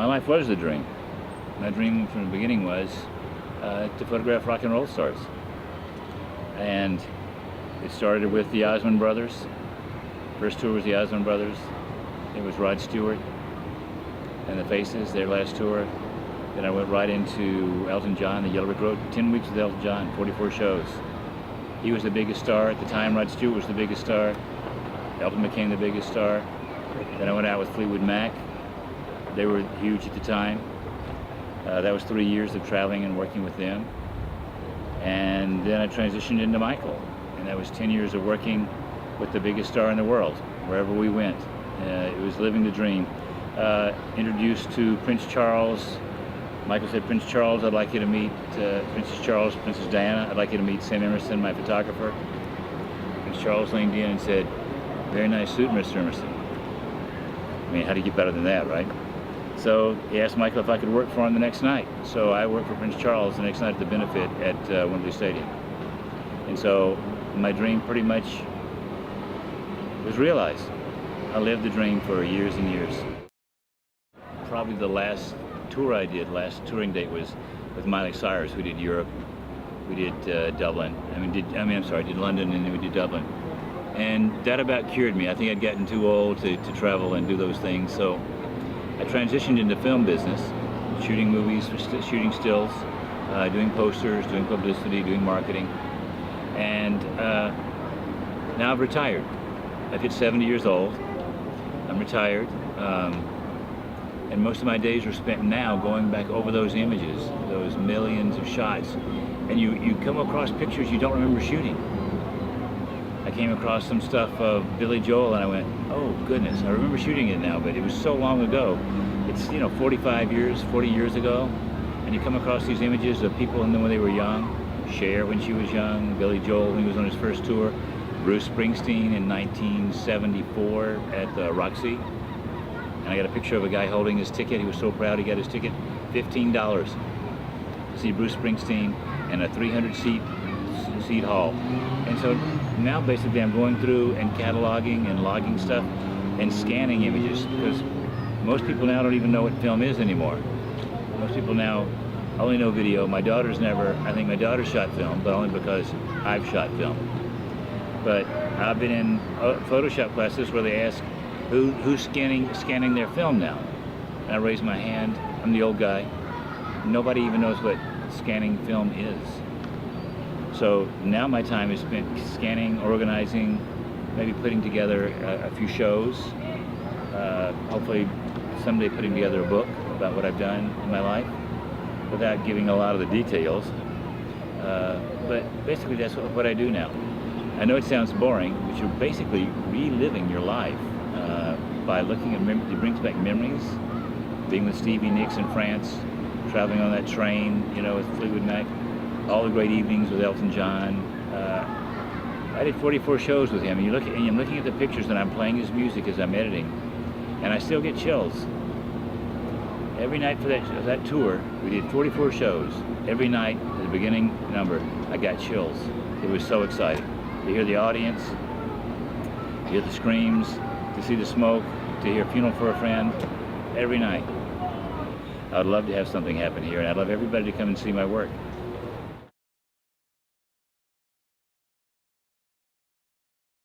my life was the dream. My dream from the beginning was to photograph rock and roll stars. And it started with the Osmond Brothers. First tour was the Osmond Brothers. It was Rod Stewart and the Faces, their last tour. Then I went right into Elton John, the Yellow Brick Road. 10 weeks with Elton John, 44 shows. He was the biggest star at the time. Rod Stewart was the biggest star. Elton became the biggest star. Then I went out with Fleetwood Mac. They were huge at the time. That was 3 years of traveling and working with them. And then I transitioned into Michael. And that was 10 years of working with the biggest star in the world, wherever we went. It was living the dream. Introduced to Prince Charles. Michael said, Prince Charles, I'd like you to meet Princess Charles, Princess Diana. I'd like you to meet Sam Emerson, my photographer. Prince Charles leaned in and said, very nice suit, Mr. Emerson. I mean, how do you get better than that, right? So he asked Michael if I could work for him the next night. So I worked for Prince Charles the next night at the benefit at Wembley Stadium. And so my dream pretty much was realized. I lived the dream for years and years. Probably the last tour I did, last touring date was with Miley Cyrus. We did Europe, we did Dublin. I did London, and then we did Dublin. And that about cured me. I think I'd gotten too old to travel and do those things. So I transitioned into film business, shooting movies, shooting stills, doing posters, doing publicity, doing marketing. And now I've retired. I've hit 70 years old. I'm retired. And most of my days are spent now going back over those images, those millions of shots. And you come across pictures you don't remember shooting. I came across some stuff of Billy Joel and I went, oh goodness, I remember shooting it now, but it was so long ago. It's 45 years, 40 years ago. And you come across these images of people when they were young. Cher when she was young, Billy Joel when he was on his first tour, Bruce Springsteen in 1974 at the Roxy. And I got a picture of a guy holding his ticket. He was so proud he got his ticket. $15 to see Bruce Springsteen in a 300-seat hall. And so now basically I'm going through and cataloging and logging stuff and scanning images, because most people now don't even know what film is anymore. Most people now only know video. My daughter's never, I think my daughter shot film, but only because I've shot film. But I've been in Photoshop classes where they ask, who's scanning their film now? And I raise my hand. I'm the old guy. Nobody even knows what scanning film is. So now my time is spent scanning, organizing, maybe putting together a few shows. Hopefully someday putting together a book about what I've done in my life, without giving a lot of the details. But basically that's what I do now. I know it sounds boring, but you're basically reliving your life. By looking at it brings back memories. Being with Stevie Nicks in France, traveling on that train, with Fleetwood Mac, all the great evenings with Elton John. I did 44 shows with him, and I'm looking at the pictures, and I'm playing his music as I'm editing, and I still get chills. Every night for that tour, we did 44 shows. Every night, at the beginning number, I got chills. It was so exciting to hear the audience, to hear the screams, to see the smoke, to hear Funeral for a Friend, every night. I would love to have something happen here, and I'd love everybody to come and see my work.